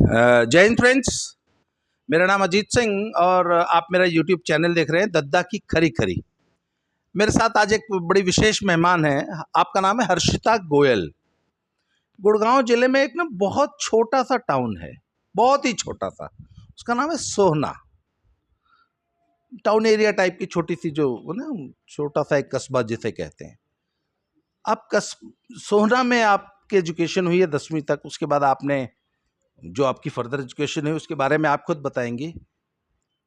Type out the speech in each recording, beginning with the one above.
जय हिंद फ्रेंड्स, मेरा नाम अजीत सिंह और आप मेरा यूट्यूब चैनल देख रहे हैं दद्दा की खरी खरी। मेरे साथ आज एक बड़ी विशेष मेहमान है। आपका नाम है हर्षिता गोयल। गुड़गांव जिले में एक ना बहुत छोटा सा टाउन है, बहुत ही छोटा सा, उसका नाम है सोहना। टाउन एरिया टाइप की छोटी सी जो ना छोटा सा एक कस्बा जिसे कहते हैं। आप सोहना में आपकी एजुकेशन हुई है 10वीं तक। उसके बाद आपने जो आपकी फर्दर एजुकेशन है उसके बारे में आप खुद बताएंगी।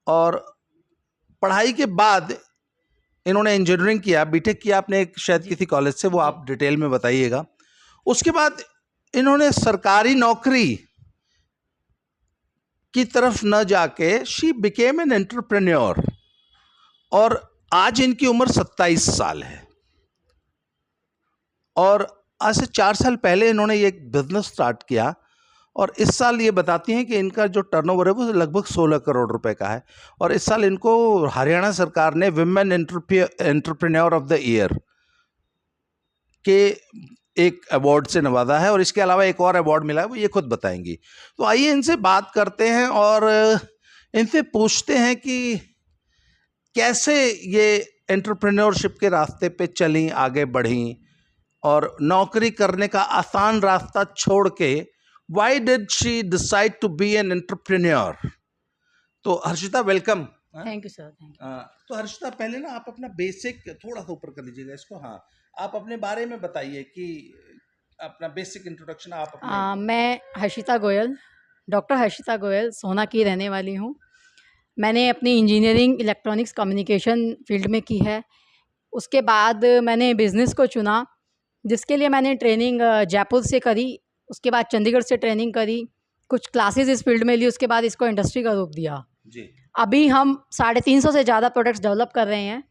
और पढ़ाई के बाद इन्होंने इंजीनियरिंग किया, बीटेक किया आपने एक शायद किसी कॉलेज से, वो आप डिटेल में बताइएगा। उसके बाद इन्होंने सरकारी नौकरी की तरफ न जाके शी बिकेम एन एंटरप्रेन्योर और आज इनकी उम्र 27 साल है। और आज से 4 साल पहले इन्होंने ये एक बिजनेस स्टार्ट किया और इस साल ये बताती हैं कि इनका जो टर्नओवर है वो लगभग 16 करोड़ रुपए का है। और इस साल इनको हरियाणा सरकार ने women entrepreneur of the year के एक अवार्ड से नवाजा है और इसके अलावा एक और अवार्ड मिला है, वो ये खुद बताएंगी। तो आइए इनसे बात करते हैं और इनसे पूछते हैं कि कैसे ये एंटरप्रेन्योरशिप के रास्ते पे चली, आगे बढ़ी और नौकरी करने का आसान रास्ता छोड़ के why did she decide to be an entrepreneur? तो Harshita welcome. Thank you sir, thank you. तो हर्षिता पहले ना आप अपना बेसिक थोड़ा सा ऊपर कर लीजिएगा इसको। हाँ, आप अपने बारे में बताइए कि अपना बेसिक इंट्रोडक्शन आप अपने। मैं हर्षिता गोयल, डॉक्टर हर्षिता गोयल सोहना की रहने वाली हूँ। मैंने अपनी इंजीनियरिंग इलेक्ट्रॉनिक्स कम्युनिकेशन फील्ड में की है। उसके बाद मैंने बिज़नेस को चुना, जिसके लिए मैंने ट्रेनिंग जयपुर से करी, उसके बाद चंडीगढ़ से ट्रेनिंग करी, कुछ क्लासेस इस फील्ड में ली, उसके बाद इसको इंडस्ट्री का रूप दिया जी। अभी हम 350 से ज़्यादा प्रोडक्ट्स डेवलप कर रहे हैं।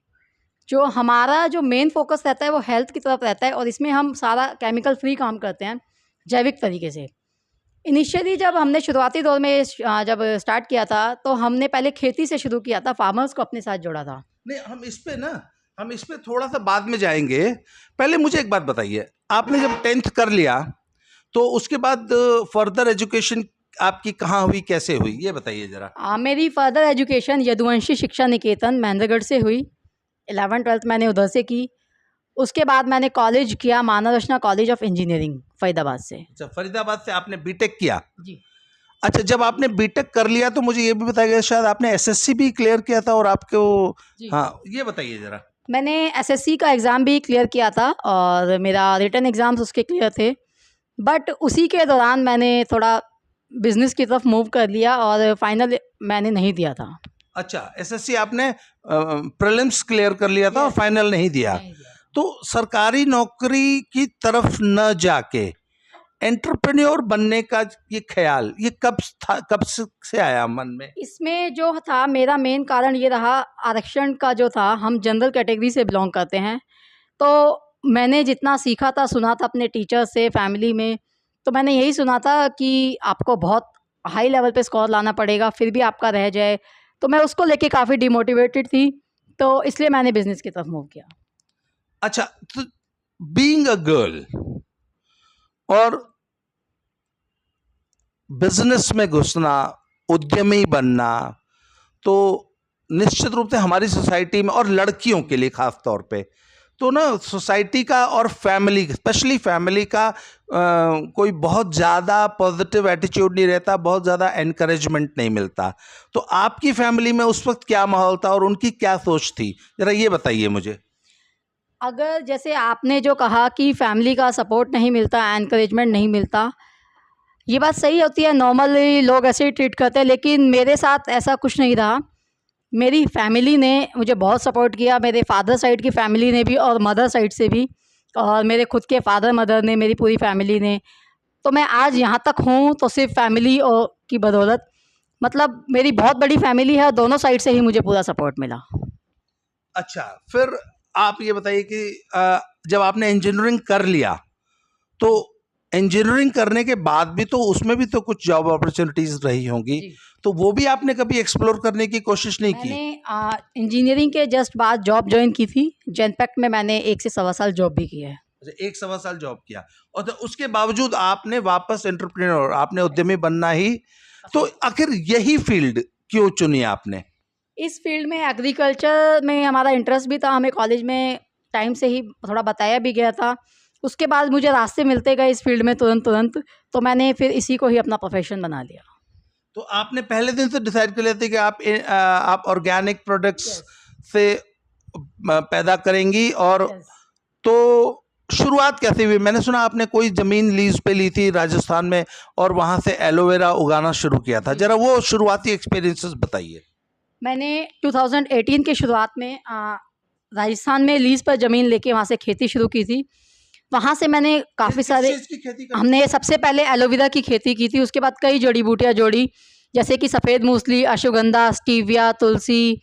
जो हमारा जो मेन फोकस रहता है वो हेल्थ की तरफ रहता है और इसमें हम सारा केमिकल फ्री काम करते हैं, जैविक तरीके से। इनिशियली जब हमने शुरुआती दौर में जब स्टार्ट किया था तो हमने पहले खेती से शुरू किया था, फार्मर्स को अपने साथ जोड़ा था। नहीं, हम इस पे थोड़ा सा बाद में जाएंगे। पहले मुझे एक बात बताइए, आपने जब 10th कर लिया तो उसके बाद फर्दर एजुकेशन आपकी कहाँ हुई, कैसे हुई, ये बताइए जरा। मेरी फर्दर एजुकेशन यदुवंशी शिक्षा निकेतन महेंद्रगढ़ से हुई। 11th-12th मैंने उधर से की। उसके बाद मैंने कॉलेज किया मानव रचना कॉलेज ऑफ इंजीनियरिंग फरीदाबाद से। अच्छा, फरीदाबाद से आपने बीटेक किया। जी। अच्छा, जब आपने बीटेक कर लिया तो मुझे ये भी बताइए, शायद आपने एसएससी भी क्लियर किया था और आपको। हाँ, ये बताइए जरा। मैंने एसएससी का एग्ज़ाम भी क्लियर किया था और मेरा रिटन एग्ज़ाम्स उसके क्लियर थे, बट उसी के दौरान मैंने थोड़ा बिजनेस की तरफ मूव कर लिया और फाइनल मैंने नहीं दिया था। अच्छा, एसएससी आपने प्रीलिम्स क्लियर कर लिया था और फाइनल नहीं दिया। तो सरकारी नौकरी की तरफ न जाके एंटरप्रेन्योर बनने का ये ख्याल ये कब से आया मन में? इसमें जो था मेरा मेन कारण ये रहा, आरक्षण का जो था, हम जनरल कैटेगरी से बिलोंग करते हैं, तो मैंने जितना सीखा था, सुना था अपने टीचर से, फैमिली में, तो मैंने यही सुना था कि आपको बहुत हाई लेवल पे स्कोर लाना पड़ेगा फिर भी आपका रह जाए। तो मैं उसको लेके काफ़ी डिमोटिवेटेड थी, तो इसलिए मैंने बिजनेस की तरफ मूव किया। अच्छा, तो बीइंग अ गर्ल और बिजनेस में घुसना, उद्यमी बनना, तो निश्चित रूप से हमारी सोसाइटी में और लड़कियों के लिए खास तौर पे तो ना सोसाइटी का और फैमिली, स्पेशली फैमिली का कोई बहुत ज़्यादा पॉजिटिव एटीट्यूड नहीं रहता, बहुत ज़्यादा एनकरेजमेंट नहीं मिलता। तो आपकी फैमिली में उस वक्त क्या माहौल था और उनकी क्या सोच थी, ज़रा ये बताइए मुझे। अगर जैसे आपने जो कहा कि फैमिली का सपोर्ट नहीं मिलता, एनकरेजमेंट नहीं मिलता, ये बात सही होती है, नॉर्मली लोग ऐसे ही ट्रीट करते हैं, लेकिन मेरे साथ ऐसा कुछ नहीं रहा। मेरी फैमिली ने मुझे बहुत सपोर्ट किया, मेरे फादर साइड की फैमिली ने भी और मदर साइड से भी, और मेरे खुद के फादर मदर ने, मेरी पूरी फैमिली ने। तो मैं आज यहाँ तक हूँ तो सिर्फ फैमिली और की बदौलत, मतलब मेरी बहुत बड़ी फैमिली है, दोनों साइड से ही मुझे पूरा सपोर्ट मिला। अच्छा, फिर आप ये बताइए कि जब आपने इंजीनियरिंग कर लिया तो इंजीनियरिंग करने के बाद भी तो उसमें भी तो कुछ जॉब अपॉर्चुनिटीज रही होंगी, तो वो भी आपने कभी एक्सप्लोर करने की कोशिश नहीं की? मैंने इंजीनियरिंग के जस्ट बाद जॉब ज्वाइन की थी, जेनपैक्ट में मैंने 1 से 1.25 साल जॉब भी की है। अच्छा, 1 सवा साल जॉब किया और तो उसके बावजूद आपने वापस एंटरप्रेन्योर, आपने उद्यमी बनना ही, तो आखिर यही फील्ड क्यों चुनी आपने? इस फील्ड में एग्रीकल्चर में हमारा इंटरेस्ट भी था, हमें कॉलेज में टाइम से ही थोड़ा बताया भी गया था। उसके बाद मुझे रास्ते मिलते गए इस फील्ड में तुरंत, तो मैंने फिर इसी को ही अपना प्रोफेशन बना लिया। तो आपने पहले दिन से डिसाइड कर लेते कि आप ऑर्गेनिक प्रोडक्ट्स से पैदा करेंगी, और तो शुरुआत कैसे हुई? मैंने सुना आपने कोई जमीन लीज पे ली थी राजस्थान में और वहां से एलोवेरा उगाना शुरू किया था, जरा वो शुरुआती एक्सपीरियंसेस बताइए। मैंने 2018 की शुरुआत में राजस्थान में लीज पर ज़मीन लेके वहाँ से खेती शुरू की थी। वहाँ से मैंने काफ़ी सारे, चीज़ की खेती करते हमने सबसे पहले एलोवेरा की खेती की थी, उसके बाद कई जड़ी बूटियाँ जोड़ी, जैसे कि सफ़ेद मूसली, अश्वगंधा, स्टीविया, तुलसी,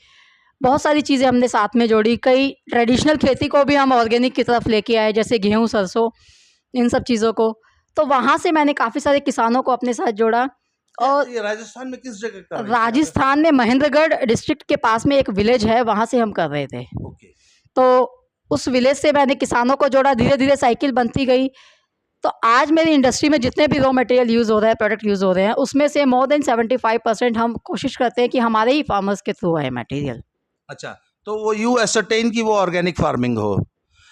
बहुत सारी चीज़ें हमने साथ में जोड़ी। कई ट्रेडिशनल खेती को भी हम ऑर्गेनिक की तरफ लेके आए, जैसे गेहूँ, सरसों, इन सब चीज़ों को। तो वहाँ से मैंने काफ़ी सारे किसानों को अपने साथ जोड़ा। और ये राजस्थान में किस जगह कर रहे थे? राजस्थान में महेंद्रगढ़ डिस्ट्रिक्ट के पास में एक विलेज है, वहाँ से हम कर रहे थे। ओके। तो उस विलेज से मैंने किसानों को जोड़ा, धीरे धीरे साइकिल बनती गई। तो आज मेरी इंडस्ट्री में जितने भी रॉ मटेरियल यूज़ हो रहा है, प्रोडक्ट यूज़ हो रहे हैं, उसमें से मोर देन 75% हम कोशिश करते हैं कि हमारे ही फार्मर्स के थ्रू आए मटेरियल। अच्छा, तो वो यू एसरटेन की वो ऑर्गेनिक फार्मिंग हो।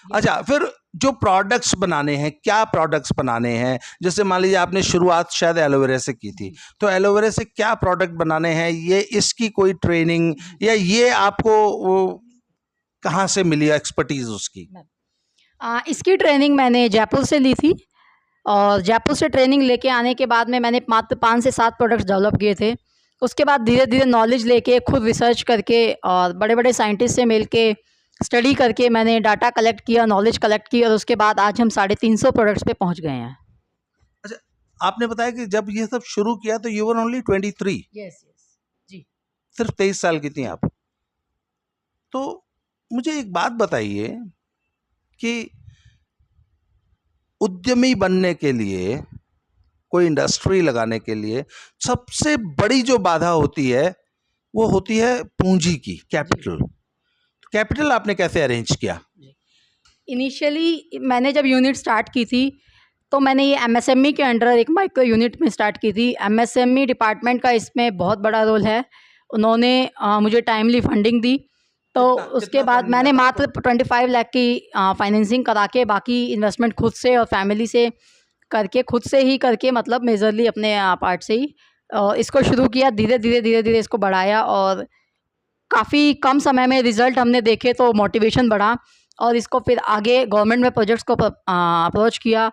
अच्छा, फिर जो प्रोडक्ट्स बनाने हैं, क्या प्रोडक्ट्स बनाने हैं? जैसे मान लीजिए आपने शुरुआत शायद एलोवेरा से की थी, तो एलोवेरा से क्या प्रोडक्ट बनाने हैं, ये इसकी कोई ट्रेनिंग या ये आपको वो कहाँ से मिली एक्सपर्टीज उसकी? इसकी ट्रेनिंग मैंने जयपुर से ली थी, और जयपुर से ट्रेनिंग लेके आने के बाद में मैंने मात्र 5 से 7 प्रोडक्ट्स डेवलप किए थे। उसके बाद धीरे धीरे नॉलेज लेके, खुद रिसर्च करके और बड़े बड़े साइंटिस्ट से मिल के, स्टडी करके मैंने डाटा कलेक्ट किया, नॉलेज कलेक्ट की, और उसके बाद आज हम 350 प्रोडक्ट्स पे पहुंच गए हैं। अच्छा, आपने बताया कि जब ये सब शुरू किया तो यू वर ओनली 23। यस जी। सिर्फ 23 साल की थी आप। तो मुझे एक बात बताइए कि उद्यमी बनने के लिए, कोई इंडस्ट्री लगाने के लिए सबसे बड़ी जो बाधा होती है वो होती है पूंजी की, कैपिटल। तो कैपिटल आपने कैसे अरेंज किया? इनिशियली मैंने जब यूनिट स्टार्ट की थी, तो मैंने ये एमएसएमई के अंडर एक माइक्रो यूनिट में स्टार्ट की थी। एमएसएमई डिपार्टमेंट का इसमें बहुत बड़ा रोल है। उन्होंने मुझे टाइमली फंडिंग दी। तो उसके बाद मैंने मात्र 25 लाख की फाइनेंसिंग करा के, बाकी इन्वेस्टमेंट खुद से और फैमिली से करके, खुद से ही करके, मतलब मेजरली अपने पार्ट से ही इसको शुरू किया। धीरे धीरे इसको बढ़ाया, और काफ़ी कम समय में रिज़ल्ट हमने देखे, तो मोटिवेशन बढ़ा, और इसको फिर आगे गवर्नमेंट में प्रोजेक्ट्स को अप्रोच किया।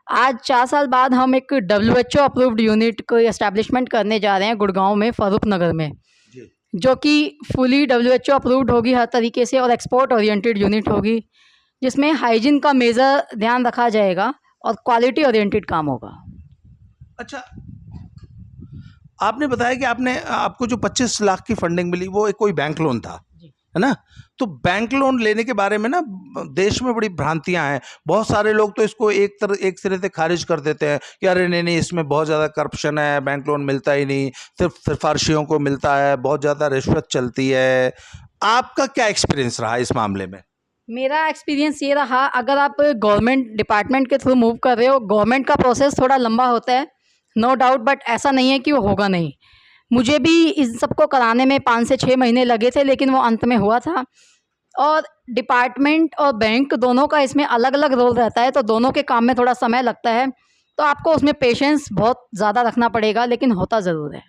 आज 4 साल बाद हम एक WHO अप्रूव्ड यूनिट को एस्टैब्लिशमेंट करने जा रहे हैं गुड़गांव में, फरूख नगर में, जो कि फुली WHO अप्रूव्ड होगी हर तरीके से, और एक्सपोर्ट ओरिएंटेड यूनिट होगी, जिसमें हाइजीन का मेजर ध्यान रखा जाएगा और क्वालिटी ओरिएंटेड काम होगा। अच्छा, आपने बताया कि आपको जो 25 लाख की फंडिंग मिली वो एक कोई बैंक लोन था, है ना? तो बैंक लोन लेने के बारे में ना देश में बड़ी भ्रांतियां हैं। बहुत सारे लोग तो इसको एक सिरे से खारिज कर देते हैं कि अरे नहीं, इसमें बहुत ज़्यादा करप्शन है, बैंक लोन मिलता ही नहीं, सिर्फ सिफारशियों को मिलता है, बहुत ज़्यादा रिश्वत चलती है। आपका क्या एक्सपीरियंस रहा इस मामले में? मेरा एक्सपीरियंस ये रहा, अगर आप गवर्नमेंट डिपार्टमेंट के थ्रू मूव कर रहे हो, गवर्नमेंट का प्रोसेस थोड़ा लंबा होता है, नो डाउट, बट ऐसा नहीं है कि वो होगा नहीं। मुझे भी इस सबको कराने में 5 से 6 महीने लगे थे, लेकिन वो अंत में हुआ था। और डिपार्टमेंट और बैंक दोनों का इसमें अलग अलग रोल रहता है, तो दोनों के काम में थोड़ा समय लगता है, तो आपको उसमें पेशेंस बहुत ज़्यादा रखना पड़ेगा, लेकिन होता ज़रूर है।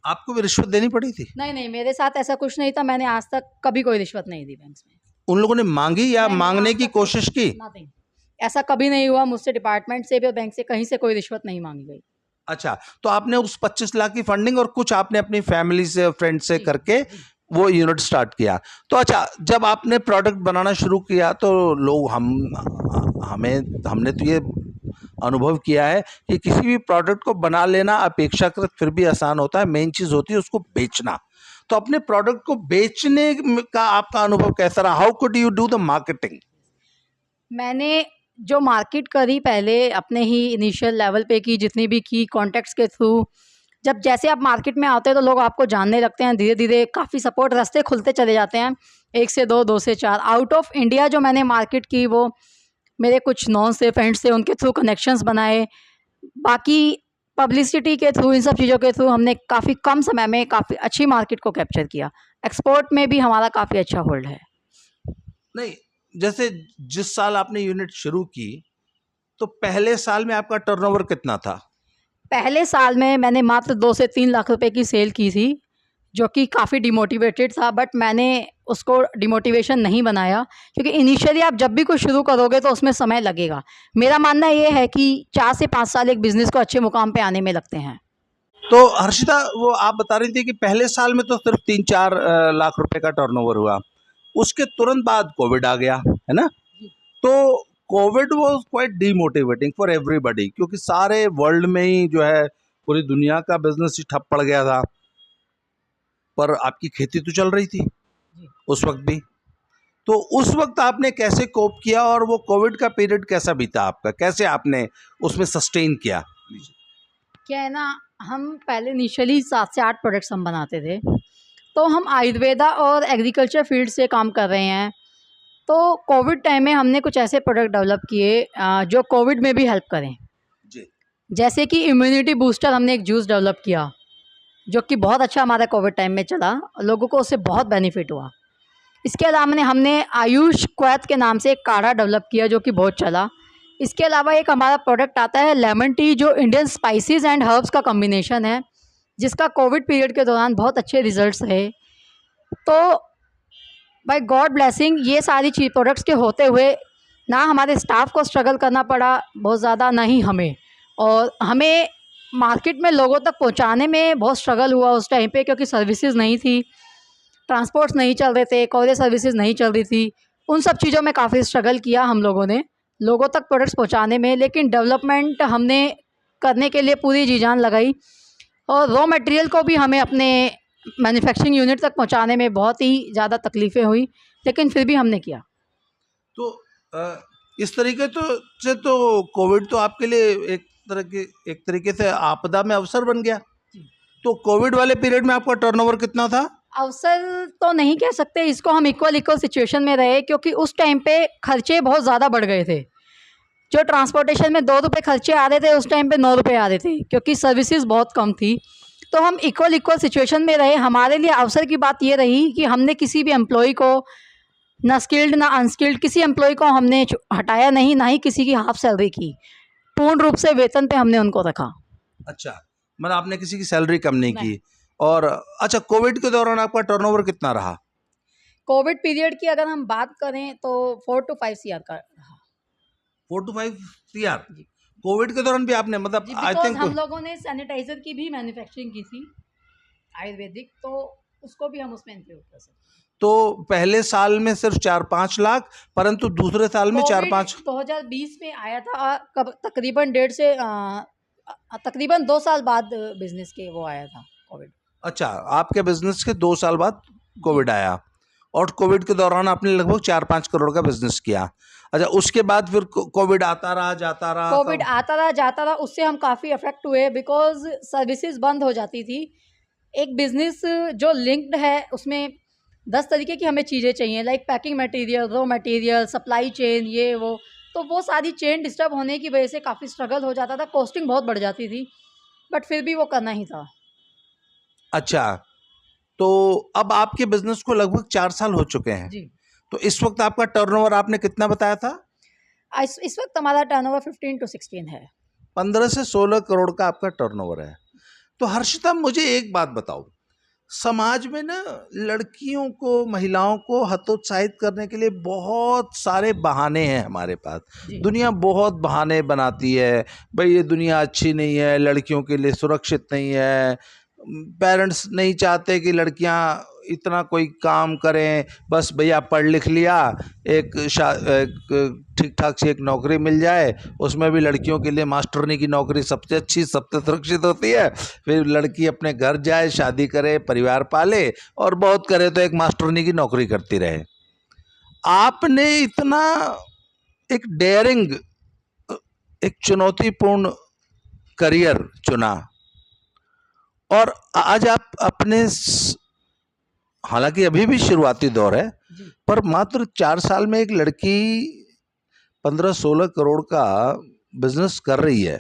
आपको भी रिश्वत देनी पड़ी थी? नहीं, मेरे साथ ऐसा कुछ नहीं था। मैंने आज तक कभी कोई रिश्वत नहीं दी बैंक में। उन लोगों ने मांगी या नहीं, मांगने आज की तक कोशिश की? नथिंग, ऐसा कभी नहीं हुआ मुझसे, डिपार्टमेंट से भी और बैंक से, कहीं से कोई रिश्वत नहीं मांगी गई। अच्छा, तो आपने उस 25 लाख की फंडिंग और कुछ आपने अपनी फैमिली से, फ्रेंड से करके वो यूनिट स्टार्ट किया। तो अच्छा, जब आपने प्रोडक्ट बनाना शुरू किया तो लोग हमने तो ये अनुभव किया है कि किसी भी प्रोडक्ट को बना लेना अपेक्षाकृत फिर भी आसान होता है, मेन चीज़ होती है उसको बेचना। तो अपने प्रोडक्ट को बेचने का आपका अनुभव कैसा रहा? How could you do the marketing? मैंने जो मार्केट करी पहले अपने ही इनिशियल लेवल पे की, जितनी भी की कॉन्टैक्ट्स के थ्रू, जब जैसे आप मार्केट में आते हैं तो लोग आपको जानने लगते हैं, धीरे धीरे काफ़ी सपोर्ट, रास्ते खुलते चले जाते हैं, 1 से 2, 2 से 4। आउट ऑफ इंडिया जो मैंने मार्केट की, वो मेरे कुछ नॉन से फ्रेंड्स थे, उनके थ्रू कनेक्शंस बनाए। बाकी पब्लिसिटी के थ्रू, इन सब चीज़ों के थ्रू हमने काफ़ी कम समय में काफ़ी अच्छी मार्केट को कैप्चर किया। एक्सपोर्ट में भी हमारा काफ़ी अच्छा होल्ड है। नहीं, जैसे जिस साल आपने यूनिट शुरू की तो पहले साल में आपका टर्नओवर कितना था? पहले साल में मैंने मात्र 2 से 3 लाख रुपए की सेल की थी, जो कि काफ़ी डिमोटिवेटेड था, बट मैंने उसको डिमोटिवेशन नहीं बनाया, क्योंकि इनिशियली आप जब भी कुछ शुरू करोगे तो उसमें समय लगेगा। मेरा मानना ये है कि 4 से 5 साल एक बिज़नेस को अच्छे मुकाम पे आने में लगते हैं। तो हर्षिता, वो आप बता रही थी कि पहले साल में तो सिर्फ 3-4 लाख रुपए का टर्नओवर हुआ, उसके तुरंत बाद कोविड आ गया, है ना? तो Covid was quite demotivating for everybody, क्योंकि सारे वर्ल्ड में ही जो है पूरी दुनिया का बिजनेस ही ठप पड़ गया था, पर आपकी खेती तो चल रही थी उस वक्त भी। तो उस वक्त आपने कैसे कोप किया और वो कोविड का पीरियड कैसा बीता आपका, कैसे आपने उसमें सस्टेन किया? क्या है ना, हम पहले इनिशियली 7 से 8 प्रोडक्ट्स हम बनाते थे। तो हम आयुर्वेदा और एग्रीकल्चर फील्ड से काम कर रहे हैं। तो कोविड टाइम में हमने कुछ ऐसे प्रोडक्ट डेवलप किए जो कोविड में भी हेल्प करें। जी। जैसे कि इम्यूनिटी बूस्टर, हमने एक जूस डेवलप किया, जो कि बहुत अच्छा हमारा कोविड टाइम में चला, लोगों को उससे बहुत बेनिफिट हुआ। इसके अलावा हमने आयुष क्वैत के नाम से एक काढ़ा डेवलप किया, जो कि बहुत चला। इसके अलावा एक हमारा प्रोडक्ट आता है लेमन टी, जो इंडियन स्पाइसेस एंड हर्ब्स का कॉम्बिनेशन है, जिसका कोविड पीरियड के दौरान बहुत अच्छे रिजल्ट्स रहे। तो बाय गॉड ब्लेसिंग, ये सारी चीज प्रोडक्ट्स के होते हुए ना हमारे स्टाफ को स्ट्रगल करना पड़ा बहुत ज़्यादा, ना ही हमें। और हमें मार्केट में लोगों तक पहुंचाने में बहुत स्ट्रगल हुआ उस टाइम पे, क्योंकि सर्विसेज नहीं थी, ट्रांसपोर्ट्स नहीं चल रहे थे, कॉरियर सर्विसेज नहीं चल रही थी। उन सब चीज़ों में काफ़ी स्ट्रगल किया हम लोगों ने लोगों तक प्रोडक्ट्स पहुंचाने में, लेकिन डेवलपमेंट हमने करने के लिए पूरी जी जान लगाई। और रॉ मटेरियल को भी हमें अपने मैन्युफैक्चरिंग यूनिट तक पहुंचाने में बहुत ही ज़्यादा तकलीफ़ें हुई, लेकिन फिर भी हमने किया। तो इस तरीके तो कोविड तो आपके लिए एक तरीके से आपदा में अवसर बन गया। तो कोविड वाले पीरियड में आपका टर्नओवर कितना था? अवसर तो नहीं कह सकते इसको, हम इक्वल सिचुएशन में रहे, क्योंकि उस टाइम पे खर्चे बहुत ज़्यादा बढ़ गए थे। जो ट्रांसपोर्टेशन में 2 रुपये खर्चे आ रहे थे, उस टाइम पे 9 रुपये आ रहे थे, क्योंकि सर्विसेज बहुत कम थी। तो हम इक्वल सिचुएशन में रहे। हमारे लिए अवसर की बात ये रही कि हमने किसी भी एम्प्लॉय को, ना स्किल्ड ना अनस्किल्ड, किसी एम्प्लॉय को हमने हटाया नहीं, ना ही किसी की हाफ सैलरी की। पूर्ण रूप से वेतन पे हमने उनको रखा। अच्छा, मतलब आपने किसी की सैलरी कम नहीं की। और अच्छा, कोविड के दौरान आपका टर्नओवर कितना रहा? कोविड पीरियड की अगर हम बात करें तो 4 to 5 सीआर का रहा। 4 to 5 CR कोविड के दौरान भी आपने, मतलब आई बिकॉज थिंक हम लोगों ने सैनिटाइजर की भी मैन्युफैक्चरिंग की थी आयुर्वेदिक, तो उसको भी हम उसमें इंक्लूड कर सकते हैं। तो पहले साल में सिर्फ 4-5 लाख, परंतु दूसरे साल में 4-5। 2020 में आया था, तकरीबन 1.5 से तकरीबन 2 साल बाद बिजनेस के वो आया था कोविड। अच्छा, आपके बिजनेस के 2 साल बाद कोविड आया, और कोविड के दौरान आपने लगभग 4-5 करोड़ का बिजनेस किया। अच्छा, उसके बाद फिर कोविड आता रहा जाता रहा। कोविड आता रहा जाता रहा, उससे हम काफ़ी अफेक्ट हुए, बिकॉज सर्विसेज बंद हो जाती थी। एक बिजनेस जो लिंक्ड है, उसमें 10 तरीके की हमें चीज़ें चाहिए, like packing material, raw material, supply chain, ये वो। तो वो सारी चेन डिस्टर्ब होने की वजह से काफ़ी स्ट्रगल हो जाता था, कॉस्टिंग बहुत बढ़ जाती थी, बट फिर भी वो करना ही था। अच्छा, तो अब आपके बिजनेस को लगभग 4 साल हो चुके हैं जी। तो इस वक्त आपका टर्नओवर आपने कितना बताया था? इस वक्त हमारा टर्नओवर 15 to 16 है। 15 से 16 करोड़ का आपका टर्नओवर है। तो हर्षिता, मुझे एक बात बताओ, समाज में ना लड़कियों को, महिलाओं को हतोत्साहित करने के लिए बहुत सारे बहाने हैं हमारे पास। दुनिया बहुत बहाने बनाती है, भाई ये दुनिया अच्छी नहीं है, लड़कियों के लिए सुरक्षित नहीं है, पेरेंट्स नहीं चाहते कि लड़कियां इतना कोई काम करें, बस भैया पढ़ लिख लिया, एक ठीक ठाक सी एक नौकरी मिल जाए, उसमें भी लड़कियों के लिए मास्टरनी की नौकरी सबसे अच्छी, सबसे सुरक्षित होती है। फिर लड़की अपने घर जाए, शादी करे, परिवार पाले, और बहुत करे तो एक मास्टरनी की नौकरी करती रहे। आपने इतना एक डेयरिंग, एक चुनौतीपूर्ण करियर चुना, और आज आप अपने, हालांकि अभी भी शुरुआती दौर है, पर मात्र 4 साल में एक लड़की 15-16 करोड़ का बिजनेस कर रही है,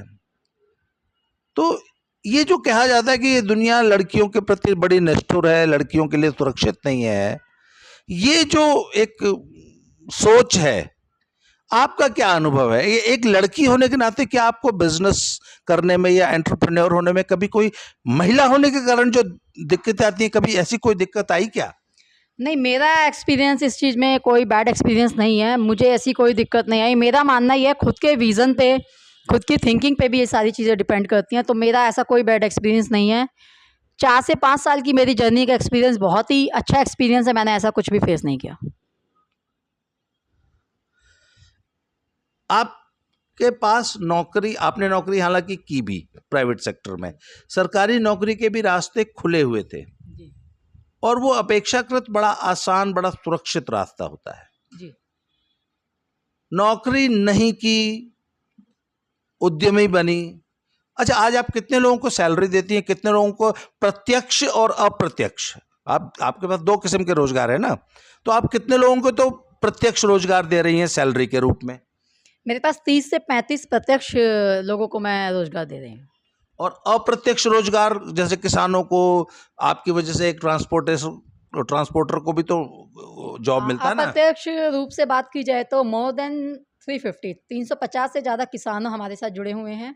तो ये जो कहा जाता है कि ये दुनिया लड़कियों के प्रति बड़ी निष्ठुर है, लड़कियों के लिए सुरक्षित नहीं है, ये जो एक सोच है, आपका क्या अनुभव है? ये एक लड़की होने के नाते क्या आपको बिजनेस करने में या एंटरप्रेन्योर होने में कभी कोई महिला होने के कारण जो दिक्कतें आती हैं, कभी ऐसी कोई दिक्कत आई क्या? नहीं, मेरा एक्सपीरियंस इस चीज़ में कोई बैड एक्सपीरियंस नहीं है, मुझे ऐसी कोई दिक्कत नहीं आई। मेरा मानना ये है खुद के विज़न पे, खुद की थिंकिंग पे भी ये सारी चीज़ें डिपेंड करती हैं, तो मेरा ऐसा कोई बैड एक्सपीरियंस नहीं है। 4 से 5 साल की मेरी जर्नी का एक्सपीरियंस बहुत ही अच्छा एक्सपीरियंस है, मैंने ऐसा कुछ भी फेस नहीं किया। आपके पास नौकरी, आपने नौकरी हालांकि की भी प्राइवेट सेक्टर में, सरकारी नौकरी के भी रास्ते खुले हुए थे जी और वो अपेक्षाकृत बड़ा आसान, बड़ा सुरक्षित रास्ता होता है। जी नौकरी नहीं की, उद्यमी बनी। अच्छा, आज आप कितने लोगों को सैलरी देती हैं, कितने लोगों को प्रत्यक्ष और अप्रत्यक्ष? आपके पास 2 किस्म के रोजगार है ना, तो आप कितने लोगों को तो प्रत्यक्ष रोजगार दे रही हैं सैलरी के रूप में? मेरे पास 30 से 35 प्रत्यक्ष लोगों को मैं रोजगार दे रही हूँ। और अप्रत्यक्ष रोजगार जैसे किसानों को आपकी वजह से एक ट्रांसपोर्टर को भी तो जॉब मिलता है ना? अप्रत्यक्ष रूप से बात की जाए तो मोर देन 350 से ज़्यादा किसान हमारे साथ जुड़े हुए हैं,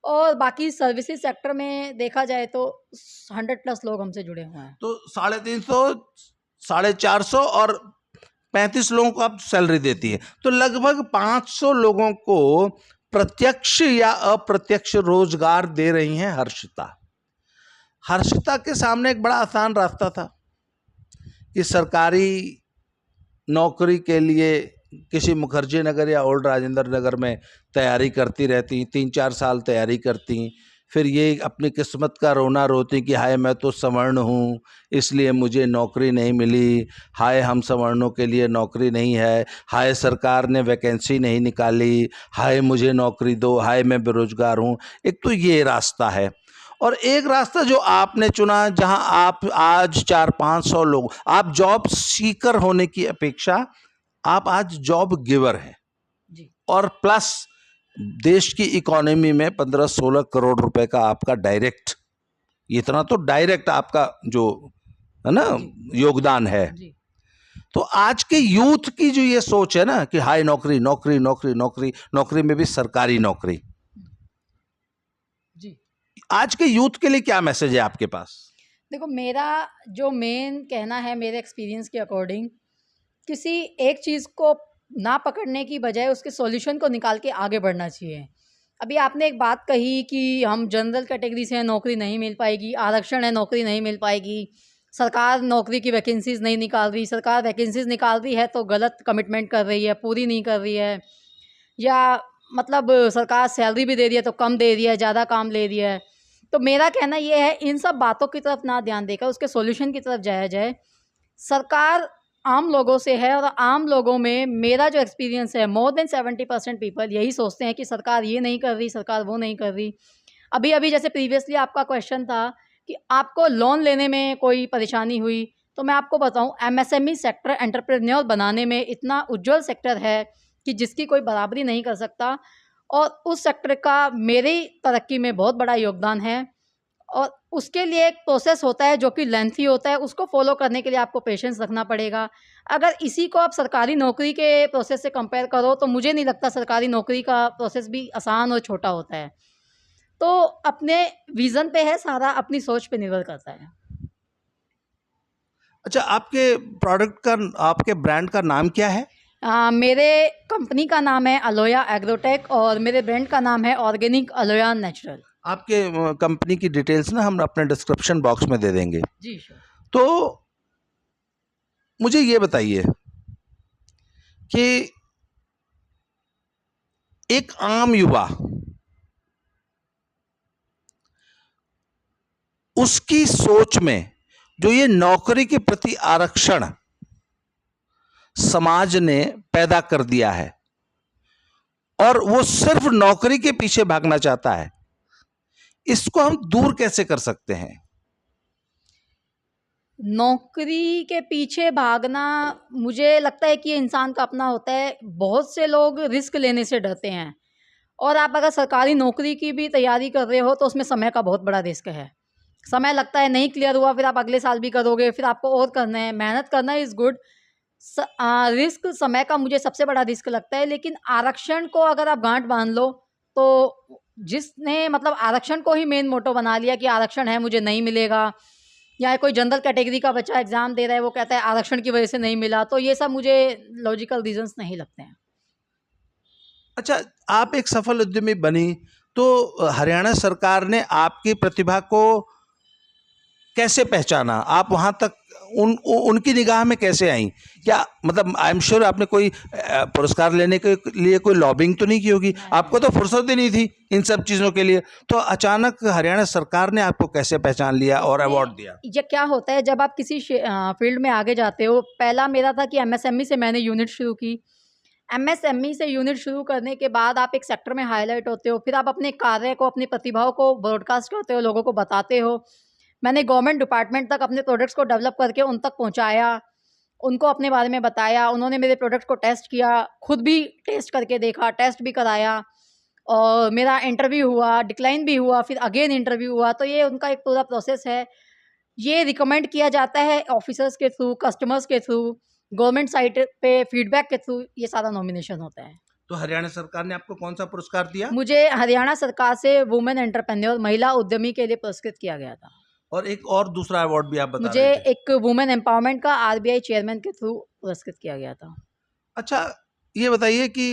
और बाकी सर्विसेज सेक्टर में देखा जाए तो 100+ लोग हमसे जुड़े हुए हैं। तो 350, 450 और 35 लोगों को आप सैलरी देती है, तो लगभग 500 लोगों को प्रत्यक्ष या अप्रत्यक्ष रोजगार दे रही हैं हर्षिता। हर्षिता के सामने एक बड़ा आसान रास्ता था कि सरकारी नौकरी के लिए किसी मुखर्जी नगर या ओल्ड राजेंद्र नगर में तैयारी करती रहती, 3-4 साल तैयारी करती, फिर ये अपनी किस्मत का रोना रोती कि हाय मैं तो सवर्ण हूँ इसलिए मुझे नौकरी नहीं मिली, हाय हम सवर्णों के लिए नौकरी नहीं है, हाय सरकार ने वैकेंसी नहीं निकाली, हाय मुझे नौकरी दो, हाय मैं बेरोजगार हूँ। एक तो ये रास्ता है, और एक रास्ता जो आपने चुना जहां आप आज 400-500 लोग, आप जॉब सीकर होने की अपेक्षा आप आज जॉब गिवर हैं, जी और प्लस देश की इकोनॉमी में 15-16 करोड़ रुपए का आपका डायरेक्ट, इतना तो डायरेक्ट आपका जो है ना योगदान है। जी तो आज के यूथ की जो ये सोच है ना कि हाय नौकरी नौकरी नौकरी नौकरी, नौकरी में भी सरकारी नौकरी, जी आज के यूथ के लिए क्या मैसेज है आपके पास? देखो, मेरा जो मेन कहना है मेरे एक्सपीरियंस के अकॉर्डिंग, किसी एक चीज़ को ना पकड़ने की बजाय उसके सॉल्यूशन को निकाल के आगे बढ़ना चाहिए। अभी आपने एक बात कही कि हम जनरल कैटेगरी से हैं, नौकरी नहीं मिल पाएगी, आरक्षण है, नौकरी नहीं मिल पाएगी, सरकार नौकरी की वैकेंसीज़ नहीं निकाल रही, सरकार वैकेंसीज़ निकाल रही है तो गलत कमिटमेंट कर रही है, पूरी नहीं कर रही है, या मतलब सरकार सैलरी भी दे रही है तो कम दे रही है, ज़्यादा काम ले रही है। तो मेरा कहना ये है, इन सब बातों की तरफ ना ध्यान देकर उसके सॉल्यूशन की तरफ जाया जाए। सरकार आम लोगों से है, और आम लोगों में मेरा जो एक्सपीरियंस है, मोर देन 70% पीपल यही सोचते हैं कि सरकार ये नहीं कर रही, सरकार वो नहीं कर रही। अभी अभी जैसे प्रीवियसली आपका क्वेश्चन था कि आपको लोन लेने में कोई परेशानी हुई, तो मैं आपको बताऊं, एमएसएमई सेक्टर एंटरप्रेन्योर बनाने में इतना उज्जवल सेक्टर है कि जिसकी कोई बराबरी नहीं कर सकता, और उस सेक्टर का मेरी तरक्की में बहुत बड़ा योगदान है। और उसके लिए एक प्रोसेस होता है जो कि लेंथी होता है, उसको फॉलो करने के लिए आपको पेशेंस रखना पड़ेगा। अगर इसी को आप सरकारी नौकरी के प्रोसेस से कंपेयर करो तो मुझे नहीं लगता सरकारी नौकरी का प्रोसेस भी आसान और छोटा होता है। तो अपने विज़न पे है सारा, अपनी सोच पे निर्भर करता है। अच्छा, आपके प्रोडक्ट का, आपके ब्रांड का नाम क्या है? मेरे कंपनी का नाम है अलोया एग्रोटेक, और मेरे ब्रांड का नाम है ऑर्गेनिक अलोया नेचुरल। आपके कंपनी की डिटेल्स ना हम अपने डिस्क्रिप्शन बॉक्स में दे देंगे। जी श्योर। तो मुझे ये बताइए कि एक आम युवा, उसकी सोच में जो ये नौकरी के प्रति आरक्षण समाज ने पैदा कर दिया है और वो सिर्फ नौकरी के पीछे भागना चाहता है, इसको हम दूर कैसे कर सकते हैं? नौकरी के पीछे भागना, मुझे लगता है कि ये इंसान का अपना होता है। बहुत से लोग रिस्क लेने से डरते हैं, और आप अगर सरकारी नौकरी की भी तैयारी कर रहे हो तो उसमें समय का बहुत बड़ा रिस्क है। समय लगता है, नहीं क्लियर हुआ फिर आप अगले साल भी करोगे, फिर आपको और करना है, मेहनत करना इज़ गुड। रिस्क समय का मुझे सबसे बड़ा रिस्क लगता है। लेकिन आरक्षण को अगर आप गांठ बांध लो, तो जिसने मतलब आरक्षण को ही मेन मोटो बना लिया कि आरक्षण है मुझे नहीं मिलेगा, या कोई जनरल कैटेगरी का बच्चा एग्जाम दे रहा है, वो कहता है आरक्षण की वजह से नहीं मिला, तो ये सब मुझे लॉजिकल रीजंस नहीं लगते हैं। अच्छा, आप एक सफल उद्यमी बनी, तो हरियाणा सरकार ने आपकी प्रतिभा को कैसे पहचाना? आप वहां तक उनकी निगाह में कैसे आई? क्या मतलब, आई एम श्योर आपने कोई पुरस्कार लेने के लिए कोई लॉबिंग तो नहीं की होगी, आपको तो फुर्सत ही नहीं थी इन सब चीज़ों के लिए, तो अचानक हरियाणा सरकार ने आपको कैसे पहचान लिया और अवार्ड दिया? ये क्या होता है, जब आप किसी फील्ड में आगे जाते हो, पहला मेरा था कि एमएसएमई से मैंने यूनिट शुरू की। एमएसएमई से यूनिट शुरू करने के बाद आप एक सेक्टर में हाईलाइट होते हो, फिर आप अपने कार्य को, अपनी प्रतिभाओं को ब्रॉडकास्ट करते हो, लोगों को बताते हो। मैंने गवर्नमेंट डिपार्टमेंट तक अपने प्रोडक्ट्स को डेवलप करके उन तक पहुंचाया, उनको अपने बारे में बताया, उन्होंने मेरे प्रोडक्ट को टेस्ट किया, खुद भी टेस्ट करके देखा, टेस्ट भी कराया, और मेरा इंटरव्यू हुआ, डिक्लाइन भी हुआ, फिर अगेन इंटरव्यू हुआ। तो ये उनका एक पूरा प्रोसेस है। ये रिकमेंड किया जाता है ऑफिसर्स के थ्रू, कस्टमर्स के थ्रू, गवर्नमेंट साइट पे फीडबैक के थ्रू, ये सारा नॉमिनेशन होता है। तो हरियाणा सरकार ने आपको कौन सा पुरस्कार दिया? मुझे हरियाणा सरकार से वुमेन एंटरप्रेन्योर, महिला उद्यमी के लिए पुरस्कृत किया गया था। और एक और दूसरा अवार्ड भी आप बता मुझे रहे थे। एक वुमेन एम्पावरमेंट का आरबीआई चेयरमैन के थ्रू पुरस्कृत किया गया था। अच्छा, ये बताइए कि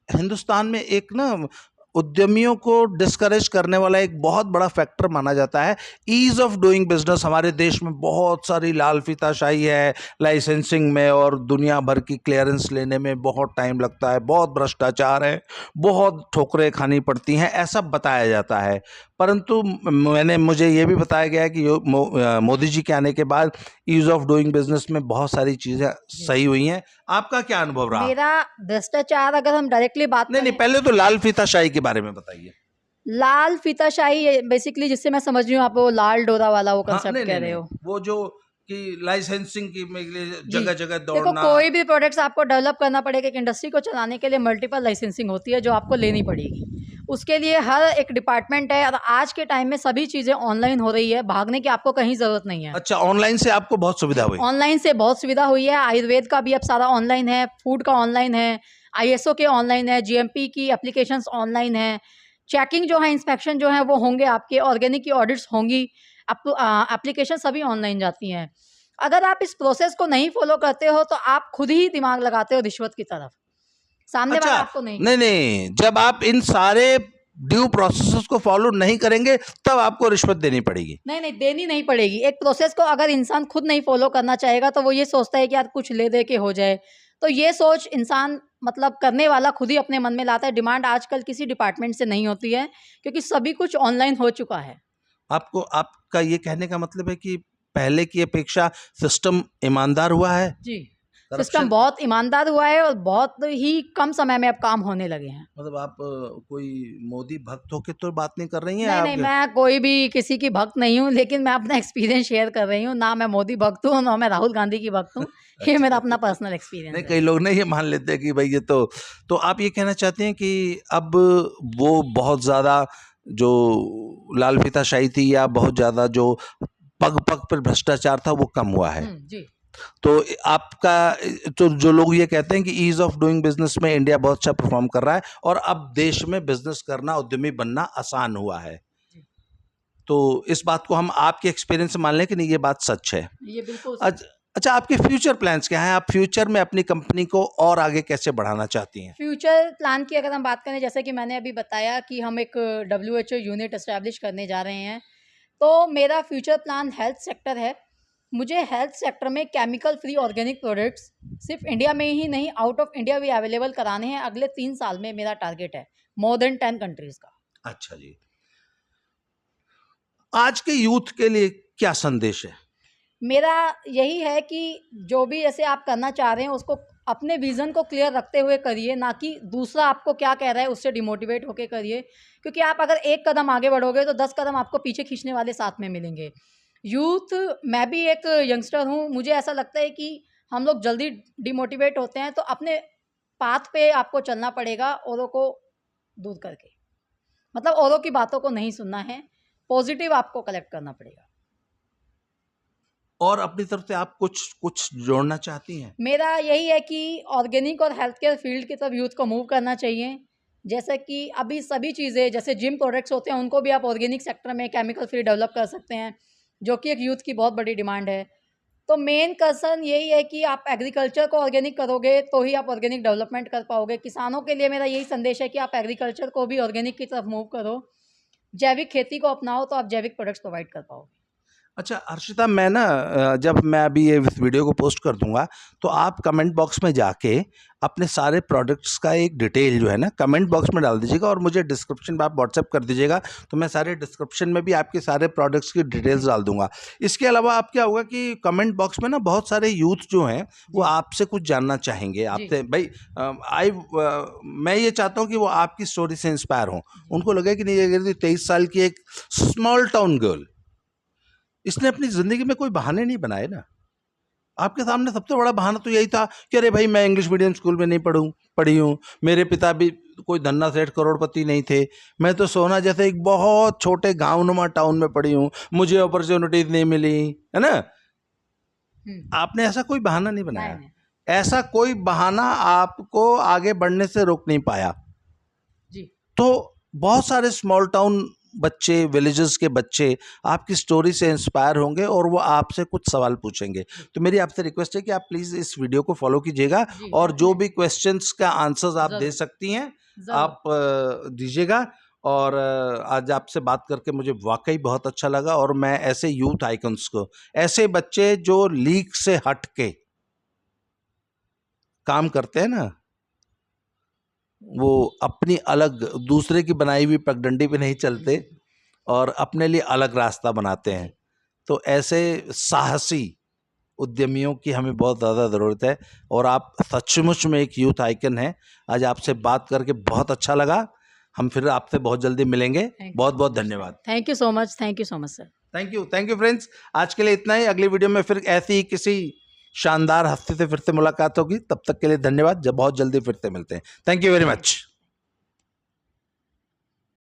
हिंदुस्तान में एक ना उद्यमियों को डिस्करेज करने वाला एक बहुत बड़ा फैक्टर माना जाता है ईज ऑफ डूइंग बिजनेस। हमारे देश में बहुत सारी लाल फीताशाही है लाइसेंसिंग में, और दुनिया भर की क्लियरेंस लेने में बहुत टाइम लगता है, बहुत भ्रष्टाचार है, बहुत ठोकरें खानी पड़ती हैं, ऐसा बताया जाता है। परंतु मुझे ये भी बताया गया है कि मोदी जी के आने के बाद ईज ऑफ डूइंग बिजनेस में बहुत सारी चीज़ें सही हुई हैं। आपका क्या अनुभव रहा? मेरा भ्रष्टाचार, अगर हम डायरेक्टली बात नहीं, पहले तो लाल फीताशाही के बारे में बताइए। लाल फीताशाही बेसिकली, जिससे मैं समझ रही हूँ आप वो लाल डोरा वाला वो हाँ, कंसेप्ट कह रहे हो। वो जो कि लाइसेंसिंग की जगह जगह देखो, दौड़ना। कोई भी प्रोडक्ट्स आपको डेवलप करना पड़ेगा, एक इंडस्ट्री को चलाने के लिए मल्टीपल लाइसेंसिंग होती है जो आपको लेनी पड़ेगी। उसके लिए हर एक डिपार्टमेंट है, और आज के टाइम में सभी चीज़ें ऑनलाइन हो रही है, भागने की आपको कहीं ज़रूरत नहीं है। अच्छा, ऑनलाइन से आपको बहुत सुविधा हुई? ऑनलाइन से बहुत सुविधा हुई है। आयुर्वेद का भी अब सारा ऑनलाइन है, फूड का ऑनलाइन है, आईएसओ के ऑनलाइन है, जीएमपी की एप्लीकेशंस ऑनलाइन है, चेकिंग जो है, इंस्पेक्शन जो है वो होंगे आपके, ऑर्गेनिक की ऑडिट्स होंगी, एप्लीकेशन सभी ऑनलाइन जाती हैं। अगर आप इस प्रोसेस को नहीं फॉलो करते हो तो आप खुद ही दिमाग लगाते हो रिश्वत की तरफ, सामने वाला आपको नहीं। नहीं, जब आप इन सारे ड्यू प्रोसेस को फॉलो नहीं करेंगे तब आपको रिश्वत देनी पड़ेगी। नहीं, देनी नहीं पड़ेगी। एक प्रोसेस को अगर इंसान खुद नहीं फॉलो करना चाहेगा तो वो ये सोचता है कि यार कुछ ले दे के हो जाए, तो ये सोच इंसान मतलब करने वाला खुद ही अपने मन में लाता है। डिमांड आजकल किसी डिपार्टमेंट से नहीं होती है, क्योंकि सभी कुछ ऑनलाइन हो चुका है। आपका ये कहने का मतलब है कि पहले की अपेक्षा सिस्टम ईमानदार हुआ है? जी, सिस्टम बहुत ईमानदार हुआ है, और बहुत ही कम समय में अब काम होने लगे हैं। मतलब आप कोई मोदी भक्त होके तो बात नहीं कर रही हैं? नहीं, मैं कोई भी किसी की भक्त नहीं हूँ, लेकिन मैं अपना एक्सपीरियंस शेयर कर रही हूँ। ना मैं मोदी भक्त हूँ, ना मैं राहुल गांधी की भक्त हूँ। ये मेरा अपना पर्सनल एक्सपीरियंस नहीं, है। कई लोग ना ये मान लेते हैं कि भाई ये तो आप ये कहना चाहते हैं कि अब वो बहुत ज़्यादा जो लाल फीताशाही थी, या बहुत ज़्यादा जो पग पग पर भ्रष्टाचार था, वो कम हुआ है? जी। तो आपका, तो जो लोग ये कहते हैं कि ईज ऑफ डूइंग बिजनेस में इंडिया बहुत अच्छा परफॉर्म कर रहा है, और अब देश में बिजनेस करना, उद्यमी बनना आसान हुआ है, तो इस बात को हम आपके एक्सपीरियंस से मान लें कि नहीं, ये बात सच है? ये बिल्कुल। अच्छा, आपके फ्यूचर प्लान्स क्या हैं? आप फ्यूचर में अपनी कंपनी को और आगे कैसे बढ़ाना चाहती हैं? फ्यूचर प्लान की अगर हम बात करें, जैसे कि मैंने अभी बताया कि हम एक WHO यूनिट एस्टैब्लिश करने जा रहे हैं, तो मेरा फ्यूचर प्लान हेल्थ सेक्टर है। मुझे हेल्थ सेक्टर में केमिकल फ्री ऑर्गेनिक प्रोडक्ट्स सिर्फ इंडिया में ही नहीं, आउट ऑफ इंडिया भी अवेलेबल कराने हैं। अगले 3 साल में मेरा टारगेट है मोर देन 10 कंट्रीज का। अच्छा जी, आज के यूथ के लिए क्या संदेश है? मेरा यही है कि जो भी ऐसे आप करना चाह रहे हैं, उसको अपने विज़न को क्लियर रखते हुए करिए, ना कि दूसरा आपको क्या कह रहा है उससे डिमोटिवेट होकर करिए। क्योंकि आप अगर एक कदम आगे बढ़ोगे तो 10 कदम आपको पीछे खींचने वाले साथ में मिलेंगे। यूथ, मैं भी एक यंगस्टर हूँ, मुझे ऐसा लगता है कि हम लोग जल्दी डिमोटिवेट होते हैं, तो अपने पाथ पे आपको चलना पड़ेगा औरों को दूर करके। मतलब औरों की बातों को नहीं सुनना है, पॉजिटिव आपको कलेक्ट करना पड़ेगा। और अपनी तरफ से आप कुछ जोड़ना चाहती हैं? मेरा यही है कि ऑर्गेनिक और हेल्थ केयर फील्ड की तरफ यूथ को मूव करना चाहिए। जैसे कि अभी सभी चीज़ें जैसे जिम प्रोडक्ट्स होते हैं, उनको भी आप ऑर्गेनिक सेक्टर में केमिकल फ्री डेवलप कर सकते हैं, जो कि एक यूथ की बहुत बड़ी डिमांड है। तो मेन कंसर्न यही है कि आप एग्रीकल्चर को ऑर्गेनिक करोगे तो ही आप ऑर्गेनिक डेवलपमेंट कर पाओगे। किसानों के लिए मेरा यही संदेश है कि आप एग्रीकल्चर को भी ऑर्गेनिक की तरफ मूव करो, जैविक खेती को अपनाओ, तो आप जैविक प्रोडक्ट्स प्रोवाइड कर पाओगे। अच्छा हर्षिता, मैं ना जब मैं अभी ये इस वीडियो को पोस्ट कर दूंगा तो आप कमेंट बॉक्स में जाके अपने सारे प्रोडक्ट्स का एक डिटेल जो है ना कमेंट बॉक्स में डाल दीजिएगा, और मुझे डिस्क्रिप्शन में आप व्हाट्सएप कर दीजिएगा, तो मैं सारे डिस्क्रिप्शन में भी आपके सारे प्रोडक्ट्स की डिटेल्स डाल दूंगा। इसके अलावा आप क्या होगा कि कमेंट बॉक्स में ना बहुत सारे यूथ जो हैं वो आपसे कुछ जानना चाहेंगे आपसे। भाई मैं ये चाहता हूँ कि वो आपकी स्टोरी से इंस्पायर हों, उनको लगे कि नहीं ये 23 साल की एक स्मॉल टाउन गर्ल, इसने अपनी ज़िंदगी में कोई बहाने नहीं बनाए ना। आपके सामने सबसे बड़ा बहाना तो यही था कि अरे भाई मैं इंग्लिश मीडियम स्कूल में नहीं पढ़ी हूँ, मेरे पिता भी कोई धन्ना सेठ करोड़पति नहीं थे, मैं तो सोना जैसे एक बहुत छोटे गाँव-नुमा टाउन में पढ़ी हूँ, मुझे अपॉर्चुनिटीज़ नहीं मिली, है ना? आपने ऐसा कोई बहाना नहीं बनाया। ऐसा कोई बहाना आपको आगे बढ़ने से रोक नहीं पाया। जी। तो बहुत सारे स्मॉल टाउन बच्चे, विलेजेस के बच्चे आपकी स्टोरी से इंस्पायर होंगे और वो आपसे कुछ सवाल पूछेंगे। तो मेरी आपसे रिक्वेस्ट है कि आप प्लीज़ इस वीडियो को फॉलो कीजिएगा, और जो भी क्वेश्चंस का आंसर्स आप दे सकती हैं आप दीजिएगा। और आज आपसे बात करके मुझे वाकई बहुत अच्छा लगा, और मैं ऐसे यूथ आइकन्स को, ऐसे बच्चे जो लीग से हट के काम करते हैं ना, वो अपनी अलग दूसरे की बनाई हुई पगडंडी पे नहीं चलते और अपने लिए अलग रास्ता बनाते हैं, तो ऐसे साहसी उद्यमियों की हमें बहुत ज़्यादा ज़रूरत है, और आप सचमुच में एक यूथ आइकन हैं। आज आपसे बात करके बहुत अच्छा लगा, हम फिर आपसे बहुत जल्दी मिलेंगे। बहुत बहुत धन्यवाद। Thank you so much, thank you so much sir. Thank you friends, आज के लिए इतना ही। अगली वीडियो में फिर ऐसी ही किसी शानदार हस्ती से फिर से मुलाकात होगी। तब तक के लिए धन्यवाद, जब बहुत जल्दी फिर से मिलते हैं। Thank you very much.